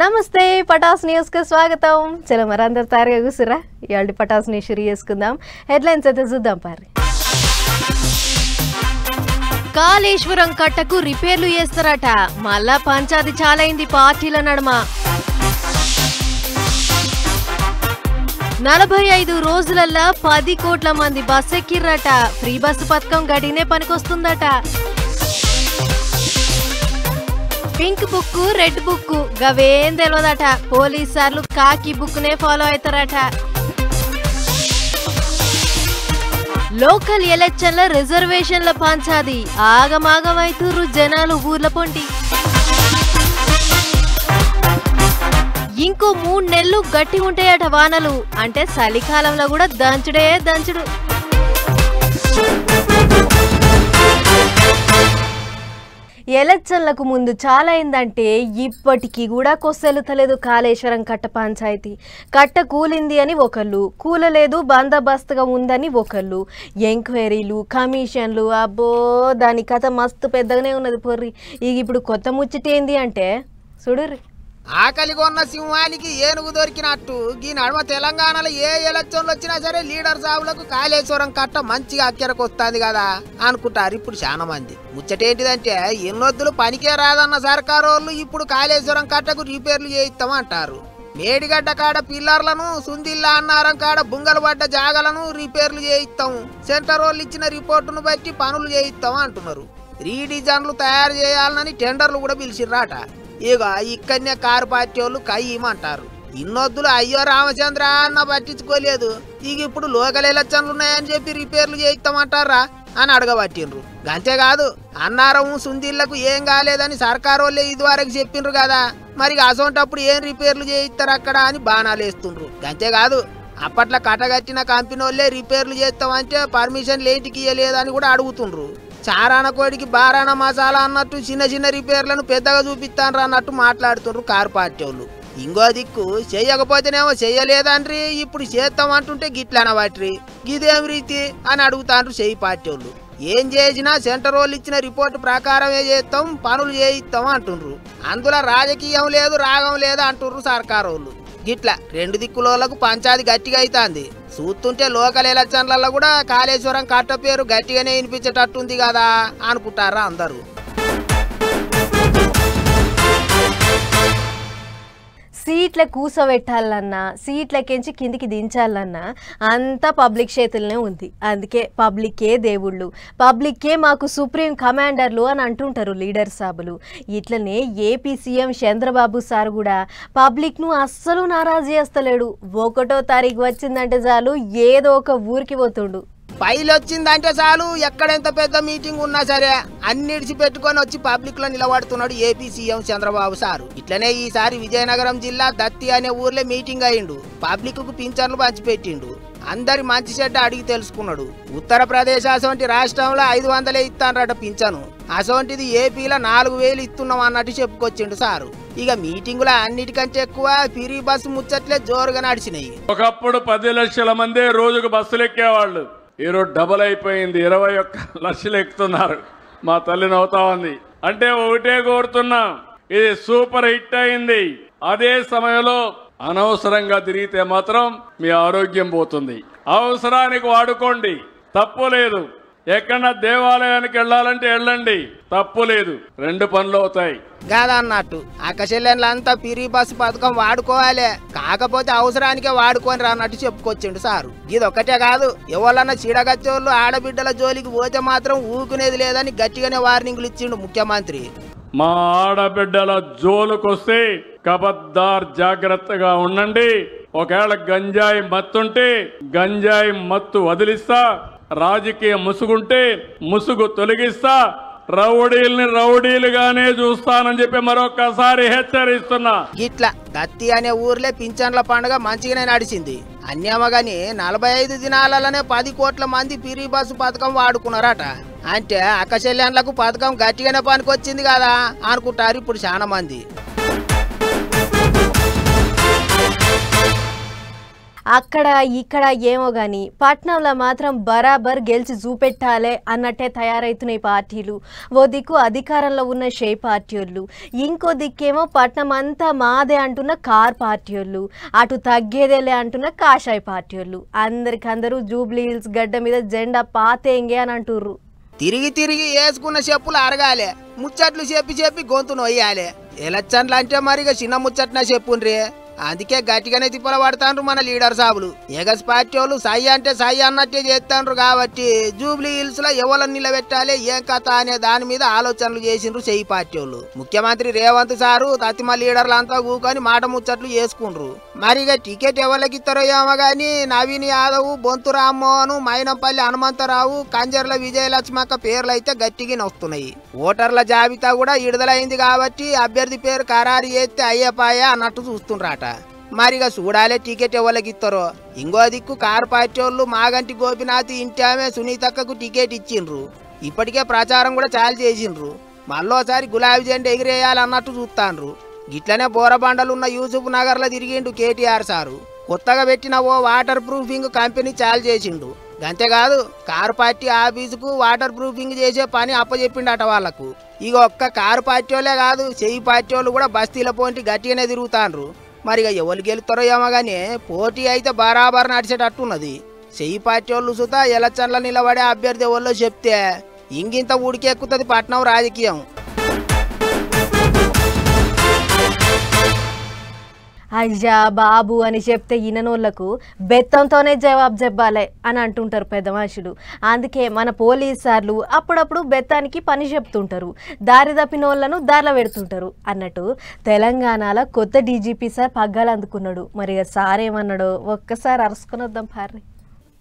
నమస్తే పటాస్ న్యూస్ కి స్వాగతం. చలో మరందరూ తయారుగా కూర్చురా. ఇవాళ పటాస్ న్యూస్ షురూ చేసుకుందాం. హెడ్లైన్స్ అయితే చూద్దాం పారి. కాళేశ్వరం కట్టకు రిపేర్లు చేస్తారట. మళ్ళా పంచాది చాలైంది పార్టీల నడుమ. 45 రోజులల్లా 10 కోట్ల మంది బస్ ఎక్కిర్రట. ఫ్రీ బస్సు పథకం గడినే పనికొస్తుందట. పింక్ బుక్ రెడ్ బుక్ గవేం తెలియదట. పోలీసార్లు కాకి బుక్ నే ఫాలో అవుతారట. లోకల్ ఎలక్షన్ల రిజర్వేషన్ల పంచాది ఆగమాగమైతుర్రు జనాలు ఊర్ల పొంటి. ఇంకో 3 నెలలు గట్టి ఉంటాయట వానలు. అంటే చలికాలంలో కూడా దంచుడే దంచుడు. ఎలక్షన్లకు ముందు చాలా అయిందంటే ఇప్పటికీ కూడా కొస్సెలుతలేదు కాళేశ్వరం కట్ట పంచాయతీ. కట్ట కూలింది అని ఒకళ్ళు, కూలలేదు బందోబస్తుగా ఉందని ఒకళ్ళు. ఎంక్వైరీలు కమిషన్లు అబ్బో దాని కథ మస్తు పెద్దగానే ఉన్నది పొర్రి. ఇక ఇప్పుడు కొత్త ముచ్చటేంది అంటే చూడుర్రి. ఆకలి కొన్న సింహానికి ఏనుగు దొరికినట్టు ఈ నడుమ తెలంగాణలో ఏ ఎలక్షన్లు వచ్చినా సరే లీడర్ సాబులకు కాళేశ్వరం కట్ట మంచిగా అక్కెరకు వస్తుంది కదా అనుకుంటారు ఇప్పుడు చాలా మంది. ముచ్చటేంటిదంటే ఎన్నొద్దులు పనికే రాదన్న సర్కారు వాళ్ళు ఇప్పుడు కాళేశ్వరం కట్టకు రిపేర్లు చేయిస్తాం అంటారు. మేడిగడ్డ కాడ పిల్లర్లను, సుందిల్లా అన్నారం కాడ బుంగలు పడ్డ జాగలను రిపేర్లు చేయిస్తాం, సెంటర్ వాళ్ళు ఇచ్చిన రిపోర్టును బట్టి పనులు చేయిస్తాం అంటున్నారు. రీడిజైన్లు తయారు చేయాలని టెండర్లు కూడా పిలిచిర్రాట. ఇక ఇక్కడనే కారు పార్టీ వాళ్ళు కయ్యమంటారు. ఇన్నొద్దులు అయ్యో రామచంద్ర అన్న పట్టించుకోలేదు. ఇక ఇప్పుడు లోకల్ ఎలక్షన్లు ఉన్నాయని చెప్పి రిపేర్లు చేయిస్తామంటారా అని అడగబట్టిండ్రు. అంతేకాదు అన్నారం సుందిళ్లకు ఏం కాలేదని సర్కారు వాళ్ళే ఇదివరకు చెప్పిండ్రు కదా, మరి అసోంటప్పుడు ఏం రిపేర్లు చేయిస్తారు అక్కడ అని బాణాలు వేస్తుండ్రు. అంతేకాదు అప్పట్లో కట్టగట్టిన కంపెనీ వాళ్ళే రిపేర్లు చేస్తామంటే పర్మిషన్ లేంటికి ఇయ్యలేదని కూడా అడుగుతుండ్రు. చారాన కోడికి బారాన మసాలా అన్నట్టు చిన్న చిన్న రిపేర్లను పెద్దగా చూపిస్తాను అన్నట్టు మాట్లాడుతుండ్రు కారు పార్టీ వాళ్ళు. ఇంకో దిక్కు చెయ్యకపోతేనేమో చెయ్యలేదండ్రి, ఇప్పుడు చేస్తాం అంటుంటే గిట్లనబట్రి గిదేం రీతి అని అడుగుతాండ్రు చెయ్యి పార్టీ వాళ్ళు. ఏం చేసినా సెంటర్ వాళ్ళు ఇచ్చిన రిపోర్టు ప్రకారమే చేస్తాం, పనులు చేయిస్తాం అంటుండ్రు. అందులో రాజకీయం లేదు రాగం లేదు అంటుండ్రు సర్కారు వాళ్ళు. గిట్లా 2 దిక్కులకు పంచాది గట్టిగా అవుతుంది. చూస్తుంటే లోకల్ ఎలక్షన్లలో కూడా కాళేశ్వరం కట్ట పేరు గట్టిగానే వినిపించేటట్టుంది కదా అనుకుంటారా అందరూ. సీట్ల కూసబెట్టాలన్నా సీట్లకెంచి కిందికి దించాలన్నా అంతా పబ్లిక్ చేతుల్లోనే ఉంది. అందుకే పబ్లిక్కే దేవుళ్ళు, పబ్లిక్కే మాకు సుప్రీం కమాండర్లు అని అంటుంటారు లీడర్ సాబులు. ఇట్లనే ఏపీ సీఎం చంద్రబాబు సార్ కూడా పబ్లిక్ను అస్సలు నారాజు చేస్తలేడు. 1వ తారీఖు వచ్చిందంటే చాలు ఏదో ఒక ఊరికి పోతుండు. ఫైల్ వచ్చిందంటే చాలు ఎక్కడెంత పెద్ద మీటింగ్ ఉన్నా సరే అన్నిడిచి పెట్టుకొని వచ్చి పబ్లిక్ లో నిలబడుతున్నాడు ఏపీ సీఎం చంద్రబాబు సారు. ఇట్లనే ఈసారి విజయనగరం జిల్లా దత్తి అనే ఊర్లో మీటింగ్ అయిండు. పబ్లిక్ కు పింఛన్లు పంచిపెట్టిండు. అందరి మంచి చెడ్డ అడిగి తెలుసుకున్నాడు. ఉత్తరప్రదేశ్ అసోంటి రాష్ట్రంలో 500 ఇస్తానట పింఛను, అసోంటిది ఏపీలో 4000 ఇస్తున్నాం అన్నట్టు చెప్పుకొచ్చిండు సారు. ఇక మీటింగులో అన్నిటికంటే ఎక్కువ ఫ్రీ బస్సు ముచ్చట్లే జోరుగా నడిచినాయి. ఒకప్పుడు 10 లక్షల మంది రోజుకు బస్సులు ఎక్కేవాళ్ళు, ఈరోజు డబల్ అయిపోయింది, 21 లక్షలు ఎక్కుతున్నారు. మా తల్లి నవ్వుతా ఉంది. అంటే ఒకటే కోరుతున్నాం, ఇది సూపర్ హిట్ అయింది. అదే సమయంలో అనవసరంగా తిరిగితే మాత్రం మీ ఆరోగ్యం పోతుంది. అవసరానికి వాడుకోండి, తప్పు లేదు. ఎక్కడన్నా దేవాలయానికి వెళ్ళాలంటే వెళ్ళండి, తప్పు లేదు. 2 పనులు అవుతాయి కాదన్నట్టు అక్కచెల్లెన్లంతా పిరి బస్సు పథకం వాడుకోవాలి, కాకపోతే అవసరానికే వాడుకొని రాన్నట్టు చెప్పుకొచ్చిండు సారు. ఇది ఒక్కటే కాదు, ఎవరన్నా చీడగచ్చోళ్ళు ఆడబిడ్డల జోలికి పోతే మాత్రం ఊకునేది లేదని గట్టిగానే వార్నింగ్లు ఇచ్చిండు ముఖ్యమంత్రి. మా ఆడబిడ్డల జోలుకొస్తే కబద్దార్ జాగ్రత్తగా ఉండండి. ఒకవేళ గంజాయి మత్తుంటే గంజాయి మత్తు వదిలిస్తా, రాజకీయ ముసుగుంటే ముసుగు తొలగిస్తా, రౌడీల్ని రౌడీలుగానే చూస్తానని చెప్పి మరొకసారి హెచ్చరిస్తున్నా. ఇట్లా దత్తి అనే ఊర్లే పింఛన్ల పండుగ మంచిగానే నడిచింది. అన్యమగాని 45 దినాలలోనే 10 కోట్ల మంది పిరి బస్సు పథకం వాడుకున్నారట. అంటే అక్కచెల్లెన్లకు పథకం గట్టిగానే పనికొచ్చింది కదా అనుకుంటారు ఇప్పుడు చాలా మంది. అక్కడ ఇక్కడ ఏమో కానీ పట్నంలో మాత్రం బరాబర్ గెలిచి చూపెట్టాలి అన్నట్టే తయారవుతున్నాయి పార్టీలు. ఓ దిక్కు అధికారంలో ఉన్న షే పార్టీ వాళ్ళు, ఇంకో దిక్కేమో పట్నం అంతా మాదే అంటున్న కార్ పార్టీ వాళ్ళు, అటు తగ్గేదేలే అంటున్న కాషాయ పార్టీ వాళ్ళు. అందరికందరూ జూబ్లీ హిల్స్ గడ్డ మీద జెండా పాతేంగే అని అంటుర్రు. తిరిగి తిరిగి వేసుకున్న చెప్పులు అరగాలి, ముచ్చట్లు చెప్పి గొంతు నొయ్యాలి. ఎలక్షన్లు అంటే మరిగా చిన్న ముచ్చట్న చెప్పుండ్రి. అందుకే గట్టిగానే తిప్పల పడతాండ్రు మన లీడర్ సాబులు. ఎగస్ పార్టీ వాళ్ళు సై అంటే సై అన్నట్టే చేస్తాండ్రు. కాబట్టి జూబ్లీ హిల్స్ లో ఎవరిని నిలబెట్టాలి ఏం కథ అనే దాని మీద ఆలోచనలు చేసిండ్రు చెయ్యి పార్టీ వాళ్ళు. ముఖ్యమంత్రి రేవంత్ సారు తతిమ లీడర్లంతా కూకొని మాట ముచ్చట్లు చేసుకుండ్రు. మరిగా టికెట్ ఎవరికి ఇస్తారో ఏమో గాని నవీన్ యాదవ్, బొంతు రామ్మోహన్, మైనంపల్లి హనుమంతరావు, కంజర్ల విజయలక్ష్మక్క పేర్లు అయితే గట్టిగా వస్తున్నాయి. ఓటర్ల జాబితా కూడా విడుదలైంది కాబట్టి అభ్యర్థి పేరు ఖరారు చేస్తే అయ్యపాయ అన్నట్టు చూస్తుండ్రాట. మరిగా చూడాలే టికెట్ ఎవరికి ఇస్తారో. ఇంకో దిక్కు కారు పార్టీ వాళ్ళు మాగంటి గోపినాథ్ ఇంటి ఆమె సునీతక్కకు టికెట్ ఇచ్చిండ్రు. ఇప్పటికే ప్రచారం కూడా చాలు చేసిండ్రు. మళ్ళోసారి గులాబీ జెండా ఎగిరేయాలన్నట్టు చూస్తాండ్రు. గిట్లనే బోరబండలున్న యూసుఫ్ నగర్లో తిరిగిండు కేటీఆర్ సారు. కొత్తగా పెట్టిన ఓ వాటర్ ప్రూఫింగ్ కంపెనీ చాలు చేసిండు. అంతేకాదు కారు పార్టీ ఆఫీసుకు వాటర్ ప్రూఫింగ్ చేసే పని అప్పచెప్పిండట వాళ్లకు. ఇక ఒక్క కారు పార్టీ వాళ్ళే కాదు, చెయ్యి పార్టీ వాళ్ళు కూడా బస్తీల పోటీ గట్టిగానే తిరుగుతాండ్రు. మరిగా ఎవరు గెలుస్తారో ఏమో కానీ పోటీ అయితే బరాబర్ నడిచేటట్టున్నది. చెయ్యి పార్టీ వాళ్ళు సుతా ఎలక్షన్ల నిలబడే అభ్యర్థి ఎవరో చెప్తే ఇంగింత ఉడికెక్కుతుంది పట్నం రాజకీయం. అయ్యా బాబు అని చెప్తే ఈననోళ్లకు బెత్తంతోనే జవాబు చెప్పాలి అని అంటుంటారు పెద్ద మనుషులు. అందుకే మన పోలీసు సార్లు అప్పుడప్పుడు బెత్తానికి పని చెప్తుంటారు, దారి తప్పిన వాళ్ళను దారిలో పెడుతుంటారు అన్నట్టు. తెలంగాణలో కొత్త డీజీపీ సార్ పగ్గాలు అందుకున్నాడు. మరి సార్ ఏమన్నాడో ఒక్కసారి అరుసుకొని వద్దాం పార్రి.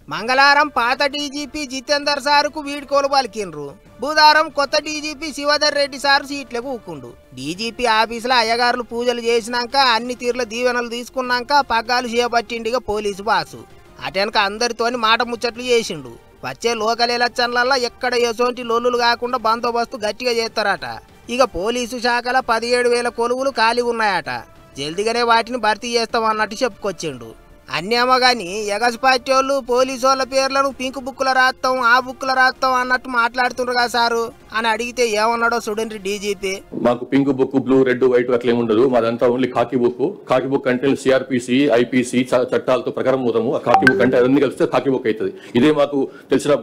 మంగళవారం పాత డీజీపీ జితేందర్ సారుకు వీడ్కోలు పలికిండ్రు. బుధవారం కొత్త డీజీపీ శివధర్ రెడ్డి సారు సీట్లకు ఊకుండు. డీజీపీ ఆఫీసులో అయ్యగారులు పూజలు చేసినాక అన్ని తీర్ల దీవెనలు తీసుకున్నాక పగ్గాలు చేపట్టిండిగా పోలీసు బాసు. అటెనక అందరితోని మాట ముచ్చట్లు చేసిండు. వచ్చే లోకల్ ఎలక్షన్లలో ఎక్కడ ఎసోంటి లొల్లులు కాకుండా బందోబస్తు గట్టిగా చేస్తారట. ఇక పోలీసు శాఖలో 17,000 కొలువులు ఖాళీ ఉన్నాయట. జల్దిగానే వాటిని భర్తీ చేస్తామన్నట్టు చెప్పుకొచ్చిండు. అన్నేమో గాని ఎగస్ పార్టీ వాళ్ళు పోలీసు వాళ్ళ పేర్లను పింక్ బుక్లో రాస్తాం, ఆ బుక్లో రాస్తాం అన్నట్టు మాట్లాడుతుండ్రు కదా సారు అని అడిగితే ఏమన్నాడో చూడండి డీజీపీ. మాకు pink book, blue, red, white అట్లా ఏముండదు. మాదంతా ఓన్లీ కాకి బుక్. కాకి బుక్ అంటే సిఆర్పిసి, ఐపీసీ చట్టాలతో ప్రకారం పోతాము. ఆ కాకి బుక్ అంటే అన్ని కలిస్తే కాకి బుక్ అవుతుంది. ఇదే మాకు తెలిసిన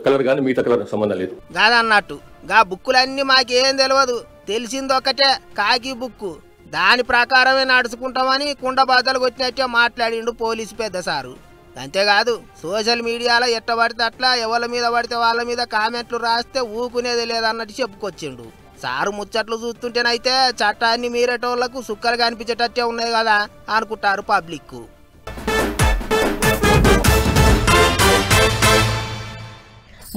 కలర్ కానీ మిగతా కలర్ సంబంధం లేదు కాదన్నట్టు. గా బుక్కులన్నీ మాకేం తెలియదు, తెలిసిందొక్కటే కాకి బుక్. దాని ప్రకారమే నడుచుకుంటామని కుండ బద్దలు కొట్టినట్టే మాట్లాడిండు పోలీసు పెద్ద సారు. అంతేకాదు సోషల్ మీడియాలో ఎట్ట పడితే అట్లా ఎవరి మీద పడితే వాళ్ళ మీద కామెంట్లు రాస్తే ఊకునేది లేదన్నట్టు చెప్పుకొచ్చిండు. సారు ముచ్చట్లు చూస్తుంటేనైతే చట్టాన్ని మీరేటోళ్లకు సుక్కలు కనిపించేటట్టే ఉన్నాయి కదా అనుకుంటారు పబ్లిక్.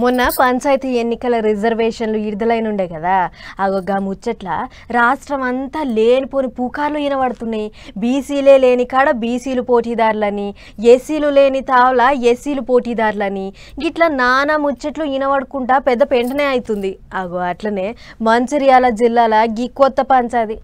మొన్న పంచాయతీ ఎన్నికల రిజర్వేషన్లు విడుదలైనుండే కదా, అగొగ్గా ముచ్చట్ల రాష్ట్రం అంతా లేనిపోని పుకార్లు వినబడుతున్నాయి. బీసీలే లేని కాడ బీసీలు పోటీదారులని, ఎస్సీలు లేని తావల ఎస్సీలు పోటీదారులని, గిట్లా నానా ముచ్చట్లు వినబడుకుంటా పెద్ద పెంటనే అవుతుంది. అగో అట్లనే మంచిర్యాల జిల్లాల గీ కొత్త పంచాయతీ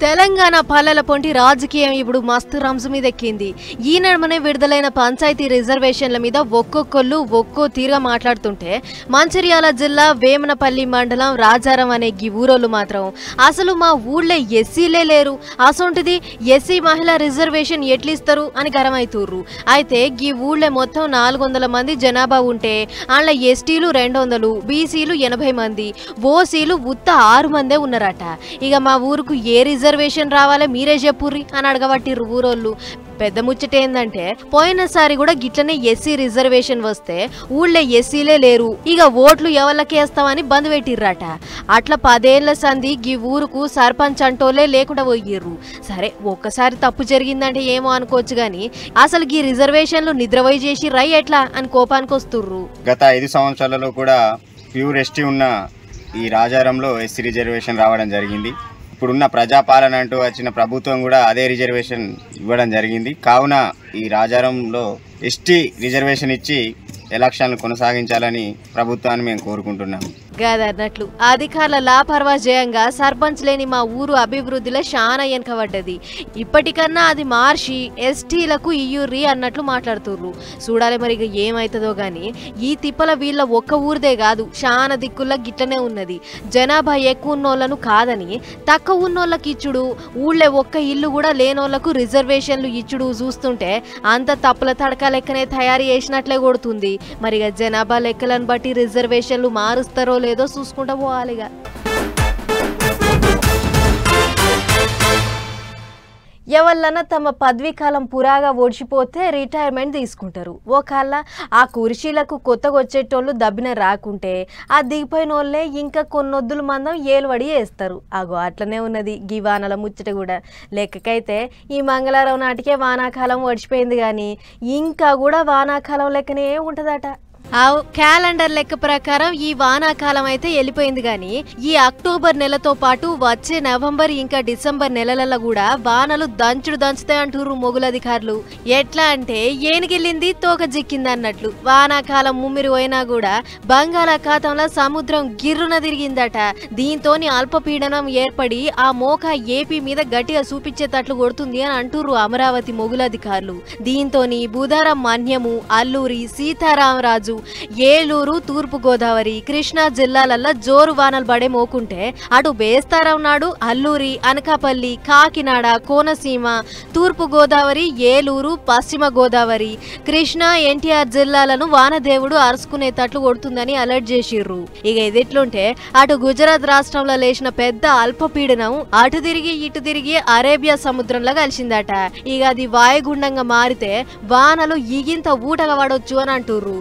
తెలంగాణ పల్లెల పొంటి రాజకీయం ఇప్పుడు మస్తు రంజు మీద ఎక్కింది. ఈ నడుమనే విడుదలైన పంచాయతీ రిజర్వేషన్ల మీద ఒక్కొక్కళ్ళు ఒక్కో తీరుగా మాట్లాడుతుంటే మంచిర్యాల జిల్లా వేమనపల్లి మండలం రాజారం అనే గీ ఊరోళ్ళు మాత్రం అసలు మా ఊళ్ళో ఎస్సీలే లేరు, అసొంటిది ఎస్సీ మహిళా రిజర్వేషన్ ఎట్లిస్తారు అని గరమైతుర్రు. అయితే గీ ఊళ్ళో మొత్తం 400 మంది జనాభా ఉంటే అందులో ఎస్టీలు 200, బీసీలు 80 మంది, ఓసీలు ఉత్త 6 మందే ఉన్నారట. ఇక మా ఊరుకు ఏ రిజర్వేషన్ రావాలే మీరే చెప్పుర్రి అని అడగబట్టిర్రు ఊరోళ్ళు. పెద్ద ముచ్చట ఏందంటే పోయినసారి కూడా గిట్లనే ఎస్సీ రిజర్వేషన్ వస్తే ఊళ్ళో ఎస్సీలే లేరు, ఇక ఓట్లు ఎవరికేస్తామని బంద్ పెట్టిర్రట. అట్లా 10 ఏళ్ల సంధి గీ ఊరుకు సర్పంచ్ అంటోలే లేకుండా పోయిర్రు. సరే ఒక్కసారి తప్పు జరిగిందంటే ఏమో అనుకోవచ్చు గాని అసలు గీ రిజర్వేషన్లు నిద్రపోయి చేసి రై ఎట్లా అని కోపానికి వస్తుర్రు. గత 5 సంవత్సరాలలో కూడా ప్యూర్ ఎస్టీ ఉన్న ఈ రాజారంలో ఎస్సీ రిజర్వేషన్ రావడం జరిగింది. ఇప్పుడున్న ప్రజాపాలన అంటూ వచ్చిన ప్రభుత్వం కూడా అదే రిజర్వేషన్ ఇవ్వడం జరిగింది. కావున ఈ రాజారంలో ఎస్టీ రిజర్వేషన్ ఇచ్చి ఎలక్షన్లు కొనసాగించాలని ప్రభుత్వాన్ని మేము కోరుకుంటున్నాము. గదన్నట్లు అధికారుల లాపర్వాజయంగా సర్పంచ్ లేని మా ఊరు అభివృద్ధిలో చాలా వెనకబడ్డది. ఇప్పటికన్నా అది మార్చి ఎస్టీలకు ఇయ్యూర్రి అన్నట్లు మాట్లాడుతుర్రు. చూడాలి మరి ఏమైతుందో గాని. ఈ తిప్పల వీళ్ళ ఒక్క ఊరిదే కాదు, చాలా దిక్కుల్లో గిట్లనే ఉన్నది. జనాభా ఎక్కువ ఉన్నోళ్లను కాదని తక్కువ ఉన్నోళ్ళకి ఇచ్చుడు, ఊళ్ళో ఒక్క ఇల్లు కూడా లేనోళ్లకు రిజర్వేషన్లు ఇచ్చుడు చూస్తుంటే అంత తప్పుల తడక లెక్కనే తయారు చేసినట్లే కొడుతుంది. మరిగా జనాభా లెక్కలను బట్టి రిజర్వేషన్లు మారుస్తారో లేదో చూసుకుంటా పోవాలిగా. ఎవళ్ళన్నా తమ పదవీ కాలం పురాగా ఓడిచిపోతే రిటైర్మెంట్ తీసుకుంటారు. ఒకళ్ళ ఆ కుర్చీలకు కొత్తగా వచ్చేటోళ్ళు దబ్బిన రాకుంటే ఆ దిగిపోయిన వాళ్ళే ఇంకా కొన్నొద్దుల మందం ఏలువడి వేస్తారు. అగో అట్లనే ఉన్నది గీ వానల ముచ్చట కూడా. లెక్కకైతే ఈ మంగళవారం నాటికే వానాకాలం ఓడిచిపోయింది కానీ ఇంకా కూడా వానాకాలం లెక్కనే ఉంటుందట. క్యాలెండర్ లెక్క ప్రకారం ఈ వానాకాలం అయితే వెళ్ళిపోయింది కానీ ఈ అక్టోబర్ నెలతో పాటు వచ్చే నవంబర్ ఇంకా డిసెంబర్ నెలలలో కూడా వానలు దంచుతాయి అంటుర్రు మొగులధికారులు. ఎట్లా అంటే ఏనుగెళ్ళింది తోక జిక్కింది అన్నట్లు. వానాకాలం ముమ్మిరి పోయినా కూడా బంగాళాఖాతంలో సముద్రం గిర్రున తిరిగిందట. దీంతోని అల్పపీడనం ఏర్పడి ఆ మోక ఏపీ మీద గట్టిగా చూపించేటట్లు కొడుతుంది అని అంటుర్రు అమరావతి మొగులధికారులు. దీంతోని బుధారం మన్యము, అల్లూరి, సీతారామరాజు, ఏలూరు, తూర్పు గోదావరి, కృష్ణా జిల్లాలల్లో జోరు వానలు పడే మోకుంటే అటు బేస్తారం నాడు అల్లూరి, అనకాపల్లి, కాకినాడ, కోనసీమ, తూర్పు గోదావరి, ఏలూరు, పశ్చిమ గోదావరి, కృష్ణా, ఎన్టీఆర్ జిల్లాలను వానదేవుడు అరుచుకునేటట్లు కొడుతుందని అలర్ట్ చేసిర్రు. ఇక ఇదిట్లుంటే అటు గుజరాత్ రాష్ట్రంలో లేచిన పెద్ద అల్పపీడనం అటు తిరిగి ఇటు తిరిగి అరేబియా సముద్రంలో కలిసిందట. ఇక అది వాయుగుండంగా మారితే వానలు ఇగింత ఊటగా పడొచ్చు అని అంటుర్రు.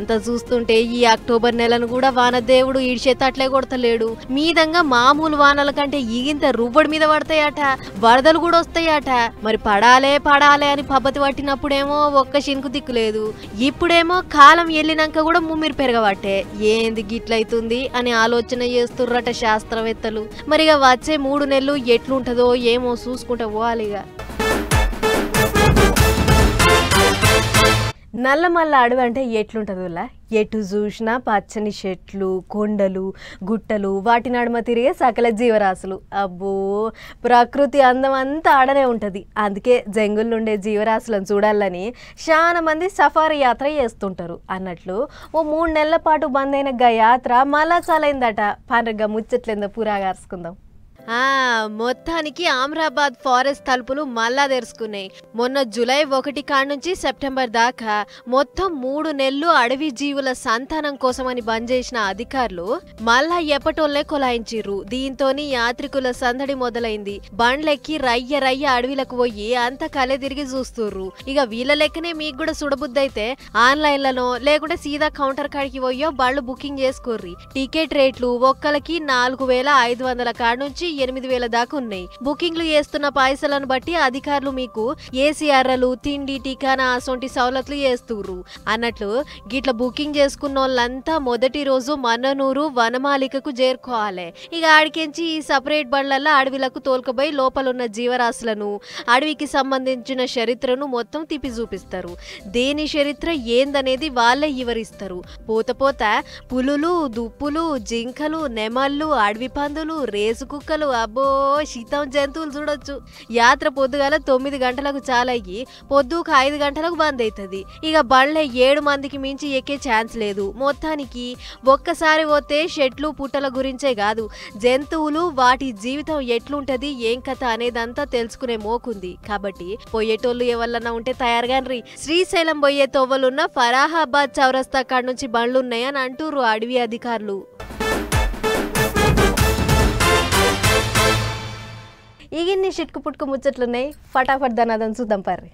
అంత చూస్తుంటే ఈ అక్టోబర్ నెలను కూడా వానదేవుడు ఈడ్చేతట్లే కొడతలేడు. మీదంగా మామూలు వానల కంటే ఈగింత రువ్వడి మీద పడతాయట, వరదలు కూడా వస్తాయట. మరి పడాలే అని పబ్బతి పట్టినప్పుడేమో ఒక్క శినుకు దిక్కులేదు, ఇప్పుడేమో కాలం వెళ్ళినాక కూడా ముమ్మిరి పెరగబట్టే ఏంది గిట్లయితుంది అని ఆలోచన చేస్తుర్రట శాస్త్రవేత్తలు. మరిగా వచ్చే 3 నెలలు ఎట్లుంటదో ఏమో చూసుకుంటా పోవాలిగా. నల్లమల్ల అడవి అంటే ఎట్లుంటుందిలా? ఎటు చూసినా పచ్చని చెట్లు, కొండలు, గుట్టలు, వాటి నడుమ తిరిగే సకల జీవరాశులు. అబ్బో, ప్రకృతి అందం అంతా ఆడనే ఉంటుంది. అందుకే జంగుల్లో జీవరాశులను చూడాలని చాలా మంది సఫారీ యాత్ర చేస్తుంటారు. అన్నట్లు ఓ 3 నెలల పాటు బంద్ అయిన గా యాత్ర మళ్ళా చాలైందట. పండుగ ముచ్చట్లేందో పురాగార్చుకుందాం. మొత్తానికి అమరాబాద్ ఫారెస్ట్ తలుపులు మళ్ళా తెరుచుకున్నాయి. మొన్న జూలై 1 కాడ నుంచి సెప్టెంబర్ దాకా మొత్తం 3 నెలలు అడవి జీవుల సంతానం కోసమని బంద్ చేసిన అధికారులు మళ్ళా ఎప్పటోళ్లే కొలాయించిర్రు. దీంతోని యాత్రికుల సందడి మొదలైంది. బండ్లెక్కి రయ్య అడవిలకు పోయి అంత కలే తిరిగి చూస్తుర్రు. ఇక వీళ్ళ లెక్కనే మీకు కూడా సుడబుద్దైతే ఆన్లైన్లలో లేకుంటే సీదా కౌంటర్ కాడికి పోయో బళ్ళు బుకింగ్ చేసుకోర్రి. టికెట్ రేట్లు ఒక్కలకి 4500 కాడ నుంచి 8000 దాకా ఉన్నాయి. బుకింగ్లు చేస్తున్న పైసలను బట్టి అధికారులు మీకు ఏసీఆర్లు, తిండి, టికానా అసొంటి సౌలతులు చేస్తుర్రు. అన్నట్లు గిట్ల బుకింగ్ చేసుకున్న వాళ్ళంతా మొదటి రోజు మన్ననూరు వనమాలికకు చేరుకోవాలి. ఇక ఆడికెంచి ఈ సపరేట్ బండ్లలో అడవిలకు తోలుకపోయి లోపలున్న జీవరాశులను, అడవికి సంబంధించిన చరిత్రను మొత్తం తిప్పి చూపిస్తారు. దేని చరిత్ర ఏందనేది వాళ్ళే వివరిస్తారు. పోత పులులు, దుప్పులు, జింకలు, నెమళ్ళు, అడవి పందులు, రేసు కుక్కలు, అబ్బో శీతం జంతువులు చూడొచ్చు. యాత్ర పొద్దుగాల 9 గంటలకు చాలయ్యి పొద్దుకు 5 గంటలకు బంద్ అవుతుంది. ఇక బండ్లే 7 మందికి మించి ఎక్కే ఛాన్స్ లేదు. మొత్తానికి ఒక్కసారి పోతే చెట్లు పుట్టల గురించే కాదు, జంతువులు వాటి జీవితం ఎట్లుంటది, ఏం కథ అనేదంతా తెలుసుకునే మోకుంది. కాబట్టి పోయేటోళ్ళు ఎవరన్నా ఉంటే తయారుగాన్రి. శ్రీశైలం పోయే తొవ్వలున్న ఫరాహాబాద్ చౌరస్తా కాడ నుంచి బండ్లున్నాయని అంటుర్రు అడవి అధికారులు. ఇగిన్ని చిట్కు పుట్టుకు ముచ్చట్లున్నాయి. ఫటాఫట్ ధనాదం చూద్దాం పర్రి.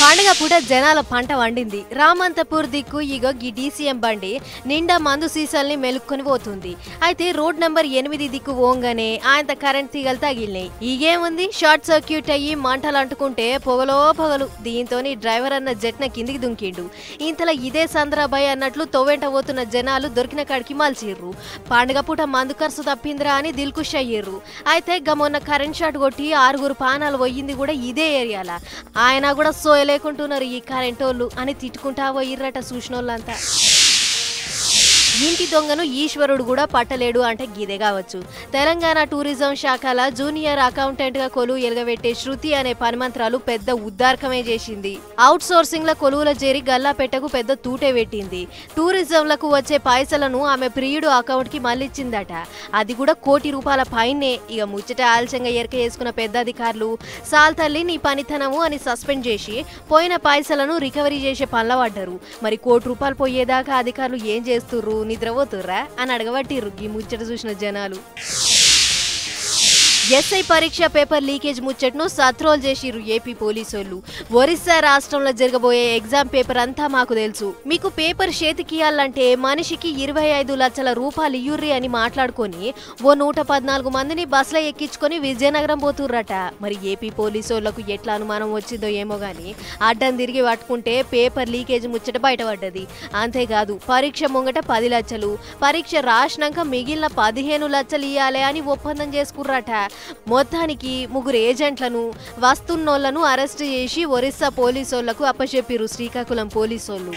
పండుగ పూట జనాల పంట వండింది. రామంతపూర్ దిక్కు ఇగో గీ డీసీఎం బండి నిండా మందు సీసాల్ని మెలుక్కొని పోతుంది. అయితే రోడ్ నెంబర్ 8 దిక్కు పోగానే ఆయన కరెంట్ తీగలు తగిలినాయి. ఇగేముంది, షార్ట్ సర్క్యూట్ అయ్యి మంటలు అంటుకుంటే పొగలు. దీంతోని డ్రైవర్ అన్న జట్న కిందికి దుంకిండు. ఇంతలో ఇదే సంద్రాబాయ్ అన్నట్లు తొవ్వెంట పోతున్న జనాలు దొరికిన కాడికి మలిచిర్రు. పండుగ పూట మందు ఖర్చు తప్పిందిరా అని దిల్కుష్ అయ్యిర్రు. అయితే మొన్న కరెంట్ షాట్ కొట్టి 6 ప్రాణాలు పోయింది కూడా ఇదే ఏరియాల. ఆయన కూడా సోయలే లేకుంటున్నారు ఈ కరెంటోళ్ళు అని తిట్టుకుంటా పోయిర్రట చూసినోళ్ళంతా. ఇంటి దొంగను ఈశ్వరుడు కూడా పట్టలేడు అంటే గిదే కావచ్చు. తెలంగాణ టూరిజం శాఖల జూనియర్ అకౌంటెంట్ గా కొలువు ఎలగబెట్టే శృతి అనే పనిమంత్రాలు పెద్ద ఉద్దార్కమే చేసింది. అవుట్ సోర్సింగ్ ల కొలువుల చేరి గల్లాపెట్టకు పెద్ద తూటే పెట్టింది. టూరిజంలకు వచ్చే పైసలను ఆమె ప్రియుడు అకౌంట్ కి మళ్ళిచ్చిందట. అది కూడా ₹1,00,00,000 పైనే. ఇక ముచ్చట ఆలస్యంగా ఎరక చేసుకున్న పెద్ద అధికారులు సాల్ తల్లి నీ పనితనము అని సస్పెండ్ చేసి పోయిన పైసలను రికవరీ చేసే పనుల పడ్డారు. మరి ₹1,00,00,000 పోయేదాకా అధికారులు ఏం చేస్తుర్రు, నిద్రపోతుర్రా అని అడగబట్టిర్రు ఈ ముచ్చట చూసిన జనాలు. ఎస్ఐ పరీక్ష పేపర్ లీకేజ్ ముచ్చట్ను సత్రోల్ చేసిర్రు ఏపీ పోలీసోళ్ళు. ఒరిస్సా రాష్ట్రంలో జరగబోయే ఎగ్జామ్ పేపర్ అంతా మాకు తెలుసు, మీకు పేపర్ చేతికియాలంటే మనిషికి ₹25 లక్షల ఇయ్యుర్రి అని మాట్లాడుకొని 114 మందిని బస్సులో ఎక్కించుకొని విజయనగరం పోతుర్రట. మరి ఏపీ పోలీసోళ్లకు ఎట్లా అనుమానం వచ్చిందో ఏమో గానీ అడ్డం తిరిగి పట్టుకుంటే పేపర్ లీకేజ్ ముచ్చట బయటపడ్డది. అంతేకాదు పరీక్ష ముంగట 10 లక్షలు, పరీక్ష రాసినాక మిగిలిన 15 లక్షలు ఇయ్యాలి అని ఒప్పందం చేసుకుర్రట. మొత్తానికి 3 ఏజెంట్లను వస్తున్నోళ్లను అరెస్ట్ చేసి ఒరిస్సా పోలీసోళ్లకు అప్పచెప్పిరు శ్రీకాకుళం పోలీసోళ్లు.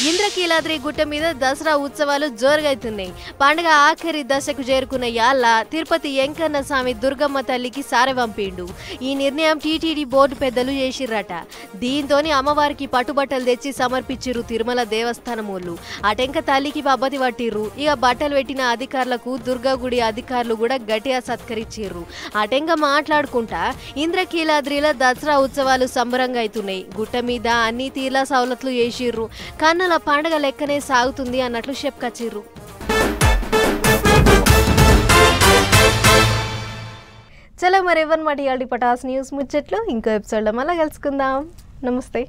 ఇంద్రకీలాద్రి గుట్ట మీద దసరా ఉత్సవాలు జోరుగైతున్నాయి. పండుగ ఆఖరి దశకు చేరుకున్న యాళ్ళ తిరుపతి వెంకన్న స్వామి దుర్గమ్మ తల్లికి సారె పంపిండు. ఈ నిర్ణయం టీటీడీ బోర్డు పెద్దలు చేసిర్రట. దీంతోని అమ్మవారికి పట్టుబట్టలు తెచ్చి సమర్పించిర్రు తిరుమల దేవస్థానం వాళ్ళు. అటెంక తల్లికి పబ్బతి పట్టిర్రు. ఇక బట్టలు పెట్టిన అధికారులకు దుర్గా గుడి అధికారులు కూడా గట్టిగా సత్కరించిర్రు. అటెంక మాట్లాడుకుంటా ఇంద్రకీలాద్రిల దసరా ఉత్సవాలు సంబరంగా అవుతున్నాయి. గుట్ట మీద అన్ని తీర్ల సౌలతులు చేసిర్రు. కన్నుల పండుగ లెక్కనే సాగుతుంది అన్నట్లు చెప్పుకొచ్చిర్రు. చలో మరి ఎవరిమాట ఇవాళ పటాస్ న్యూస్ ముచ్చట్లు ఇంకో ఎపిసోడ్లో మళ్ళీ కలుసుకుందాం. నమస్తే.